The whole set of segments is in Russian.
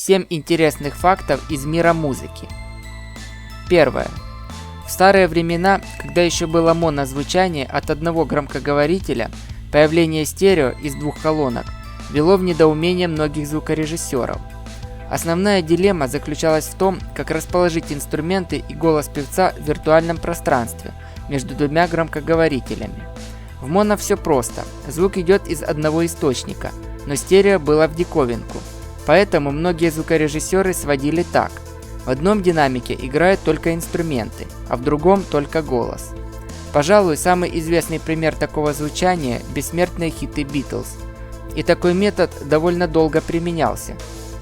7 интересных фактов из мира музыки. Первое. В старые времена, когда еще было монозвучание от одного громкоговорителя, появление стерео из 2 колонок вело в недоумение многих звукорежиссеров. Основная дилемма заключалась в том, как расположить инструменты и голос певца в виртуальном пространстве между 2 громкоговорителями. В моно все просто, звук идет из одного источника, но стерео было в диковинку. Поэтому многие звукорежиссеры сводили так. В одном динамике играют только инструменты, а в другом только голос. Пожалуй, самый известный пример такого звучания – бессмертные хиты Beatles. И такой метод довольно долго применялся.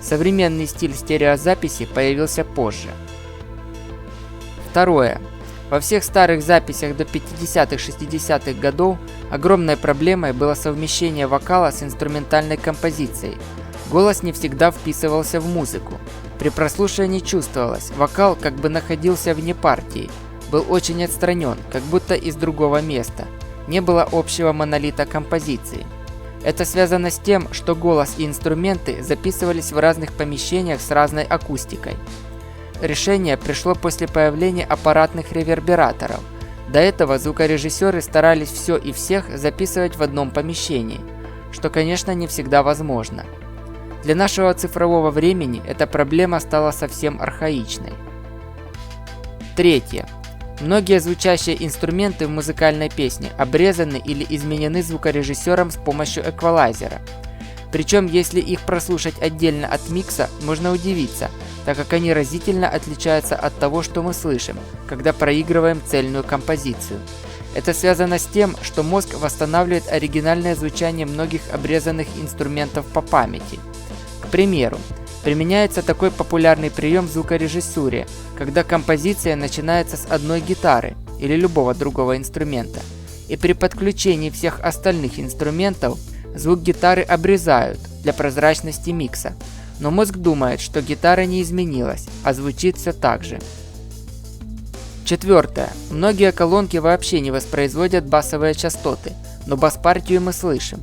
Современный стиль стереозаписи появился позже. Второе. Во всех старых записях до 50-60-х годов огромной проблемой было совмещение вокала с инструментальной композицией. Голос не всегда вписывался в музыку. При прослушивании чувствовалось, вокал как бы находился вне партии, был очень отстранен, как будто из другого места. Не было общего монолита композиции. Это связано с тем, что голос и инструменты записывались в разных помещениях с разной акустикой. Решение пришло после появления аппаратных ревербераторов. До этого звукорежиссеры старались все и всех записывать в одном помещении, что, конечно, не всегда возможно. Для нашего цифрового времени эта проблема стала совсем архаичной. Третье. Многие звучащие инструменты в музыкальной песне обрезаны или изменены звукорежиссером с помощью эквалайзера. Причем, если их прослушать отдельно от микса, можно удивиться, так как они разительно отличаются от того, что мы слышим, когда проигрываем цельную композицию. Это связано с тем, что мозг восстанавливает оригинальное звучание многих обрезанных инструментов по памяти. К примеру, применяется такой популярный прием в звукорежиссуре, когда композиция начинается с одной гитары или любого другого инструмента, и при подключении всех остальных инструментов звук гитары обрезают для прозрачности микса, но мозг думает, что гитара не изменилась, а звучит все так же. Четвертое. Многие колонки вообще не воспроизводят басовые частоты, но бас-партию мы слышим.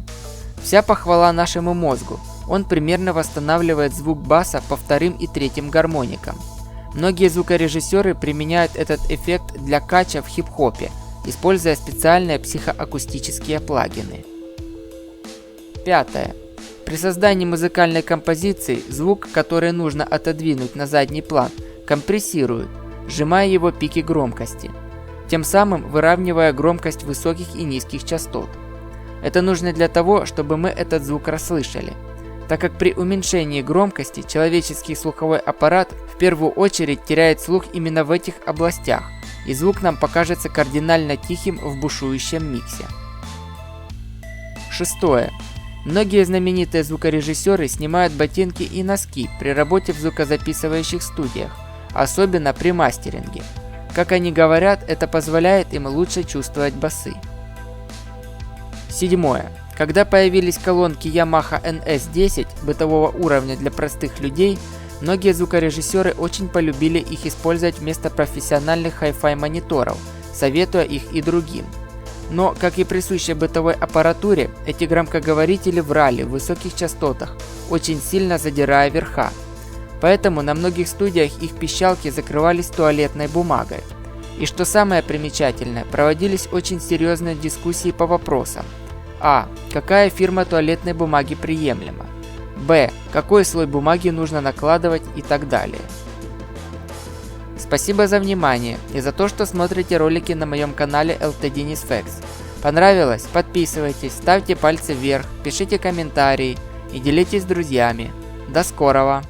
Вся похвала нашему мозгу. Он примерно восстанавливает звук баса по 2-м и 3-м гармоникам. Многие звукорежиссеры применяют этот эффект для кача в хип-хопе, используя специальные психоакустические плагины. Пятое. При создании музыкальной композиции звук, который нужно отодвинуть на задний план, компрессируют, сжимая его пики громкости, тем самым выравнивая громкость высоких и низких частот. Это нужно для того, чтобы мы этот звук расслышали, так как при уменьшении громкости человеческий слуховой аппарат в первую очередь теряет слух именно в этих областях, и звук нам покажется кардинально тихим в бушующем миксе. Шестое. Многие знаменитые звукорежиссеры снимают ботинки и носки при работе в звукозаписывающих студиях, особенно при мастеринге. Как они говорят, это позволяет им лучше чувствовать басы. Седьмое. Когда появились колонки Yamaha NS10 бытового уровня для простых людей, многие звукорежиссеры очень полюбили их использовать вместо профессиональных Hi-Fi мониторов, советуя их и другим. Но, как и присуще бытовой аппаратуре, эти громкоговорители врали в высоких частотах, очень сильно задирая верха. Поэтому на многих студиях их пищалки закрывались туалетной бумагой. И что самое примечательное, проводились очень серьезные дискуссии по вопросам. А. Какая фирма туалетной бумаги приемлема? Б. Какой слой бумаги нужно накладывать и так далее. Спасибо за внимание и за то, что смотрите ролики на моем канале LT Denis Facts. Понравилось? Подписывайтесь, ставьте пальцы вверх, пишите комментарии и делитесь с друзьями. До скорого!